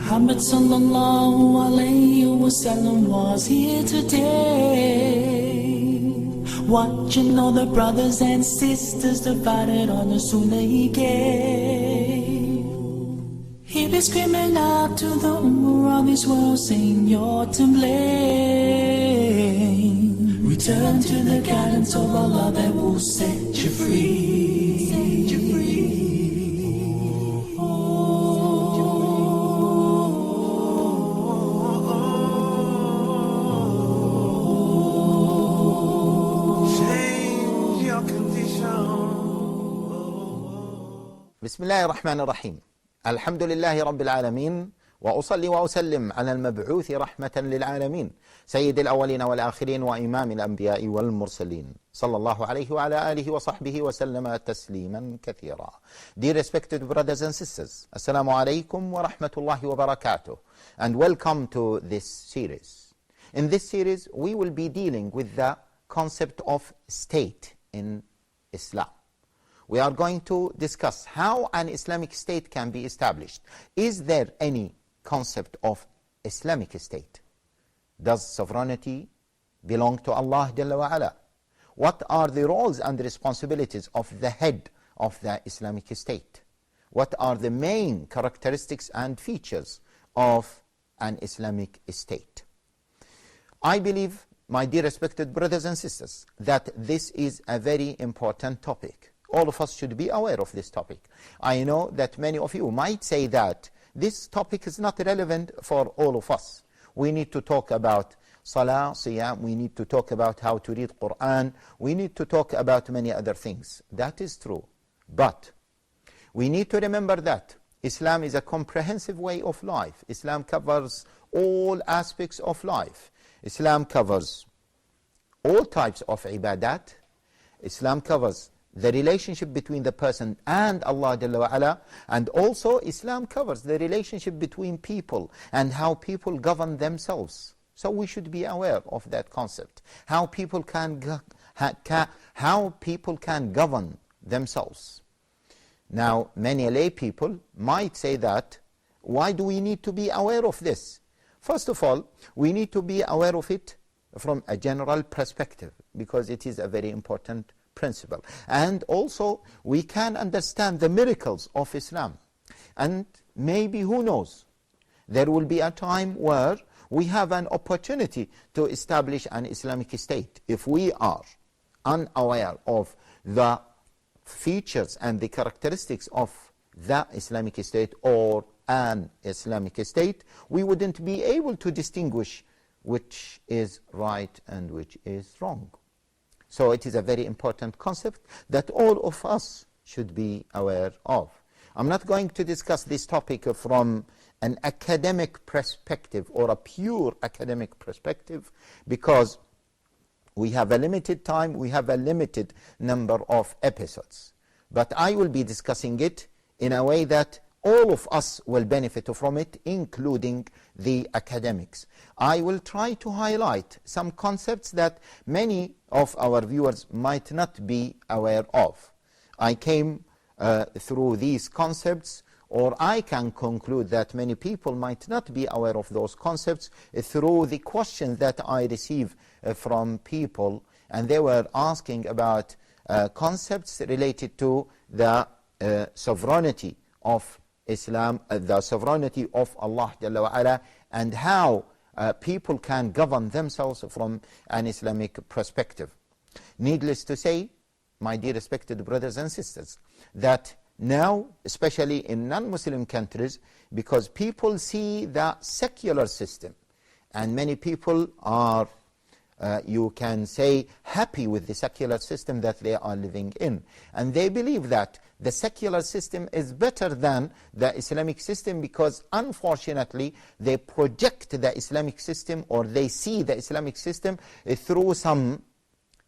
Muhammad sallallahu alayhi wasallam was here today, watching all the brothers and sisters divided on the sunnah he gave. He be screaming out to the ummah of this world, saying you're to blame. Return to the guidance of Allah that will set you free. Set you free. بسم الله الرحمن الرحيم. الحمد لله رب العالمين، وأصلي وأسلم على المبعوث رحمة للعالمين سيد الأولين والآخرين وإمام الأنبياء والمرسلين صلى الله عليه وعلى آله وصحبه وسلم تسليما كثيرا. Dear respected brothers and sisters, Assalamu alaikum wa rahmatullahi wa barakatuh, and welcome to this series. In this series we will be dealing with the concept of state in Islam. We are going to discuss how an Islamic state can be established. Is there any concept of Islamic state? Does sovereignty belong to Allah Jalla wa Ala? What are the roles and responsibilities of the head of the Islamic state? What are the main characteristics and features of an Islamic state? I believe, my dear respected brothers and sisters, that this is a very important topic. All of us should be aware of this topic. I know that many of you might say that this topic is not relevant for all of us. We need to talk about Salah, Siyam, we need to talk about how to read Quran, we need to talk about many other things. That is true. But we need to remember that Islam is a comprehensive way of life. Islam covers all aspects of life. Islam covers all types of ibadat. Islam covers the relationship between the person and Allah Jalla wa Ala, and also Islam covers the relationship between people and how people govern themselves. So we should be aware of that concept, how people can govern themselves. Now, many lay people might say that, why do we need to be aware of this? First of all, we need to be aware of it from a general perspective, because it is a very important principle. And also we can understand the miracles of Islam, and maybe, who knows, there will be a time where we have an opportunity to establish an Islamic state. If we are unaware of the features and the characteristics of the Islamic state or an Islamic state, we wouldn't be able to distinguish which is right and which is wrong. So it is a very important concept that all of us should be aware of. I'm not going to discuss this topic from an academic perspective or a pure academic perspective, because we have a limited time, we have a limited number of episodes. But I will be discussing it in a way that all of us will benefit from it, including the academics. I will try to highlight some concepts that many of our viewers might not be aware of. I came through these concepts, or I can conclude that many people might not be aware of those concepts through the questions that I receive from people, and they were asking about concepts related to the sovereignty of Islam, the sovereignty of Allah Jalla wa Ala, and how people can govern themselves from an Islamic perspective. Needless to say, my dear respected brothers and sisters, that now, especially in non-Muslim countries, because people see the secular system, and many people are, you can say, happy with the secular system that they are living in. And they believe that the secular system is better than the Islamic system, because unfortunately they project the Islamic system, or they see the Islamic system through some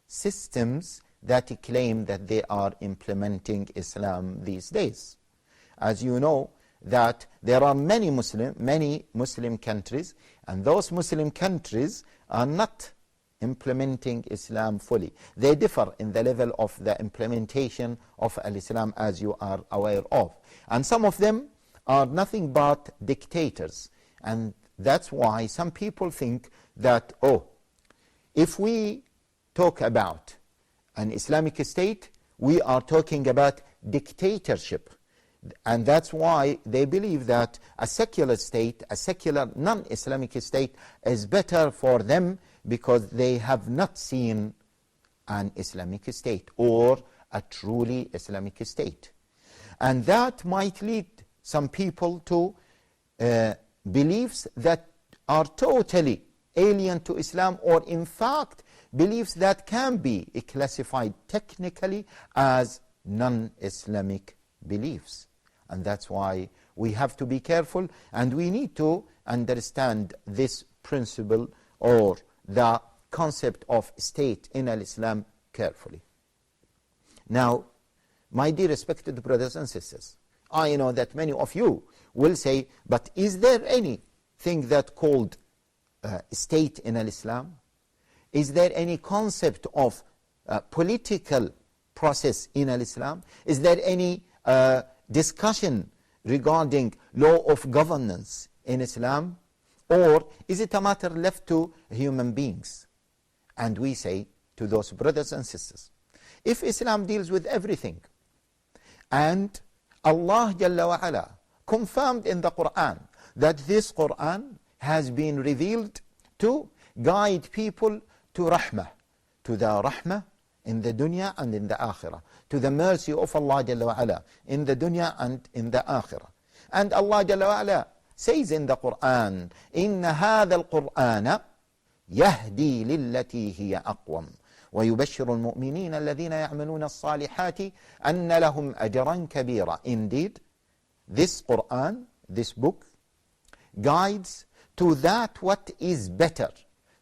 systems that claim that they are implementing Islam these days. As you know, that there are many Muslim countries, and those Muslim countries are not implementing Islam fully. They differ in the level of the implementation of Al-Islam, as you are aware of. And some of them are nothing but dictators. And that's why some people think that, oh, if we talk about an Islamic state, we are talking about dictatorship. And that's why they believe that a secular state, a secular non-Islamic state is better for them because they have not seen an Islamic state or a truly Islamic state. And that might lead some people to beliefs that are totally alien to Islam, or in fact beliefs that can be classified technically as non-Islamic beliefs. And that's why we have to be careful, and we need to understand this principle or the concept of state in Islam carefully. Now, my dear respected brothers and sisters, I know that many of you will say, but is there anything that called state in Islam? Is there any concept of political process in Islam? Is there any discussion regarding law of governance in Islam? Or is it a matter left to human beings? And we say to those brothers and sisters, if Islam deals with everything, and Allah Jalla wa Ala confirmed in the Quran that this Quran has been revealed to guide people to rahmah, to the rahmah in the dunya and in the akhirah, to the mercy of Allah Jalla wa Ala in the dunya and in the akhirah. And Allah Jalla wa Ala says in the Quran, إِنَّ هَذَا الْقُرْآنَ يَهْدِي لِلَّتِي هِيَ أَقْوَمُ وَيُبَشِّرُ الْمُؤْمِنِينَ الَّذِينَ يَعْمَلُونَ الصَّالِحَاتِ أَنَّ لَهُمْ أَجْرًا كَبِيرًا. Indeed, this Quran, this book, guides to that what is better.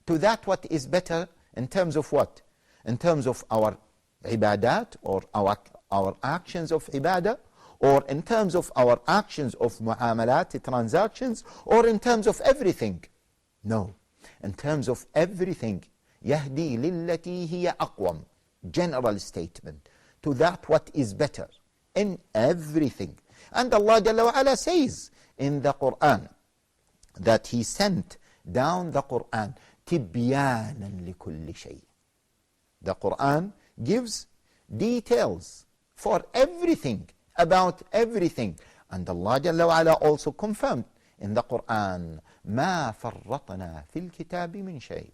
To that what is better in terms of what? In terms of our ibadat, or our actions of ibadah, or in terms of our actions of muamalat, transactions, or in terms of everything. No, in terms of everything. يهدي للتي هي أقوم. General statement. To that what is better in everything. And Allah Jalla wa Ala says in the Quran that He sent down the Quran تبيانا لكل شيء. The Quran gives details for everything, about everything. And Allah Jalla wa Ala also confirmed in the Quran, ما فرطنا في الكتاب من شيء.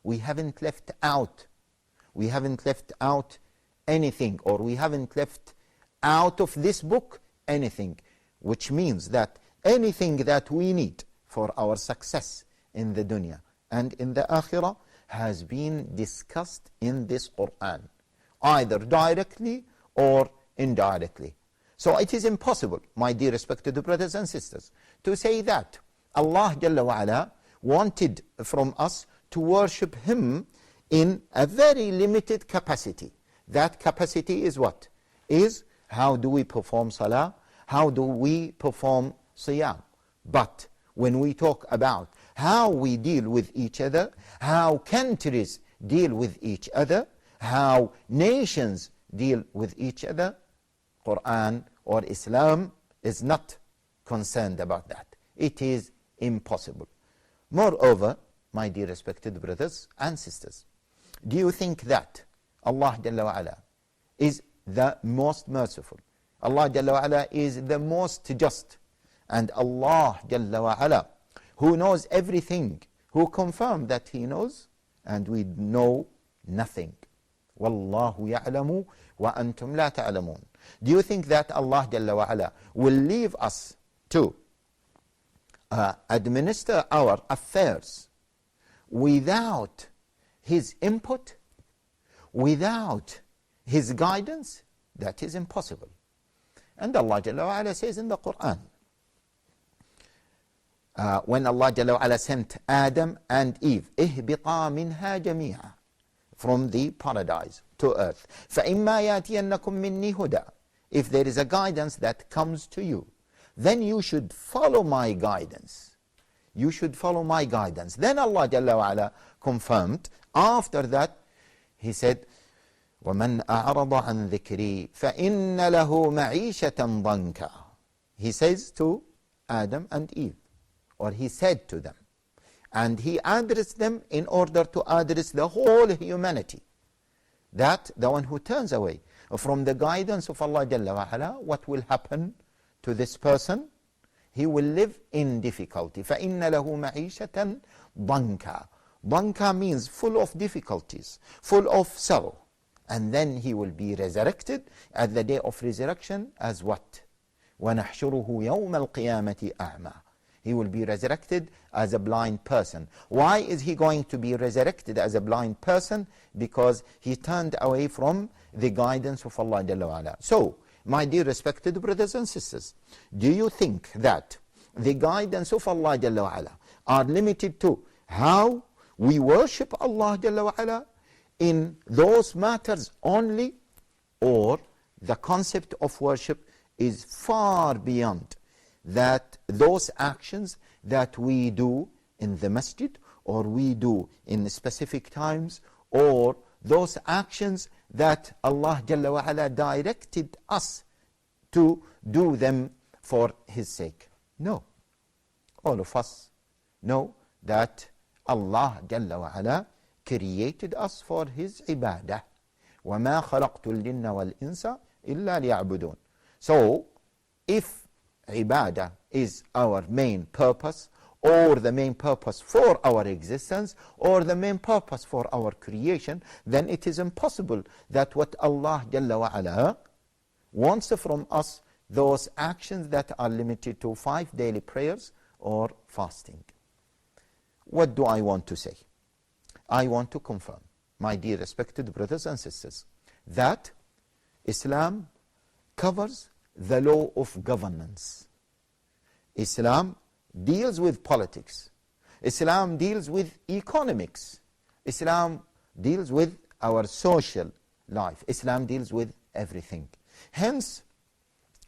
We haven't left out anything, or we haven't left out of this book anything, which means that anything that we need for our success in the dunya and in the akhirah has been discussed in this Quran, either directly or indirectly. So it is impossible, my dear respected brothers and sisters, to say that Allah Jalla wa Ala wanted from us to worship Him in a very limited capacity. That capacity is what? Is how do we perform salah? How do we perform siyam? But when we talk about how we deal with each other, how countries deal with each other, how nations deal with each other, Quran or Islam is not concerned about that. It is impossible. Moreover, my dear respected brothers and sisters, do you think that Allah Jalla wa Ala is the most merciful? Allah Jalla wa Ala is the most just. And Allah Jalla wa Ala, who knows everything, who confirmed that He knows, and we know nothing. Wallahu ya'lamu wa antum la ta'lamun. Do you think that Allah Jalla wa Ala will leave us to administer our affairs without His input, without His guidance? That is impossible. And Allah Jalla wa Ala says in the Quran, when Allah Jalla wa Ala sent Adam and Eve, اهبطا منها جميعا, from the paradise to earth. فإما يأتينكم مني هدى. If there is a guidance that comes to you, then you should follow my guidance. You should follow my guidance. Then Allah Jalla wa Ala confirmed. After that, He said, وَمَنْ أَعْرَضَ عَنْ ذِكْرِي فَإِنَّ لَهُ مَعِيشَةً ضَنْكًا. He says to Adam and Eve, or he said to them. And he addressed them in order to address the whole humanity. That the one who turns away from the guidance of Allah Jalla wa Ala, what will happen to this person? He will live in difficulty. فَإِنَّ لَهُ مَعِيشَةً ضَنْكًا. Danka means full of difficulties, full of sorrow. And then he will be resurrected at the day of resurrection as what? وَنَحْشُرُهُ يَوْمَ الْقِيَامَةِ أَعْمَى. He will be resurrected as a blind person. Why is he going to be resurrected as a blind person? Because he turned away from the guidance of Allah Jalla wa Ala. So, my dear respected brothers and sisters, do you think that the guidance of Allah Jalla wa Ala are limited to how we worship Allah Jalla wa Ala in those matters only, or the concept of worship is far beyond that, those actions that we do in the masjid, or we do in specific times, or those actions that Allah Jalla wa Ala directed us to do them for His sake? No. All of us know that Allah Jalla wa Ala created us for His ibadah. وَمَا خَلَقْتُ الْجِنَّ وَالْإِنسَ إِلَّا لِيَعْبُدُونَ. So, if ibadah is our main purpose, or the main purpose for our existence, or the main purpose for our creation, then it is impossible that what Allah Jalla wa Ala wants from us, those actions that are limited to 5 daily prayers or fasting. What do I want to say? I want to confirm, my dear respected brothers and sisters, that Islam covers the law of governance. Islam deals with politics. Islam deals with economics. Islam deals with our social life. Islam deals with everything. Hence,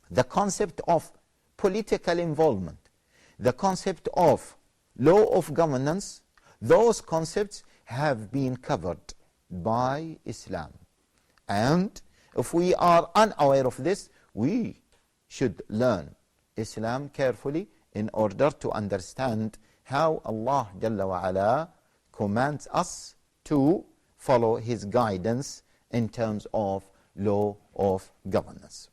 the concept of political involvement, the concept of law of governance, those concepts have been covered by Islam. And if we are unaware of this, we should learn Islam carefully in order to understand how Allah Jalla wa Ala commands us to follow His guidance in terms of law of governance.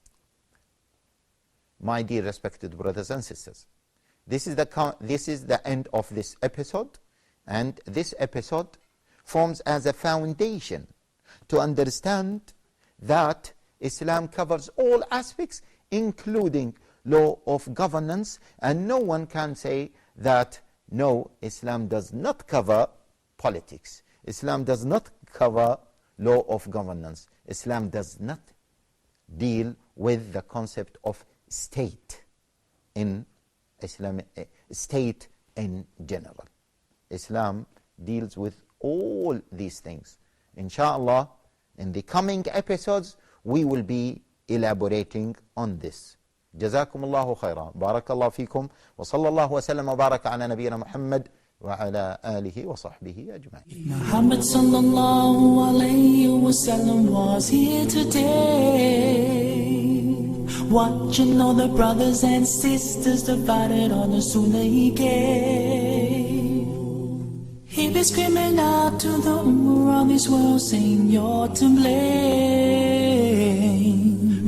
My dear respected brothers and sisters, this is the end of this episode, and this episode forms as a foundation to understand that Islam covers all aspects, including law of governance, and no one can say that no, Islam does not cover politics. Islam does not cover law of governance. Islam does not deal with the concept of state in Islamic state in general. Islam deals with all these things. Inshallah, in the coming episodes, we will be elaborating on this. جزاكم الله خيرا. بارك الله فيكم وصلى الله وسلم وبارك على نبينا محمد وعلى آله وصحبه أجمعين. Muhammad sallallahu alayhi wa sallam was here today, watching all the brothers and sisters divided on the sunnah he gave. He be screaming out to the ummah of this world, saying you're to blame.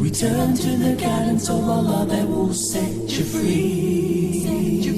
Return to the guidance of Allah that will set you free.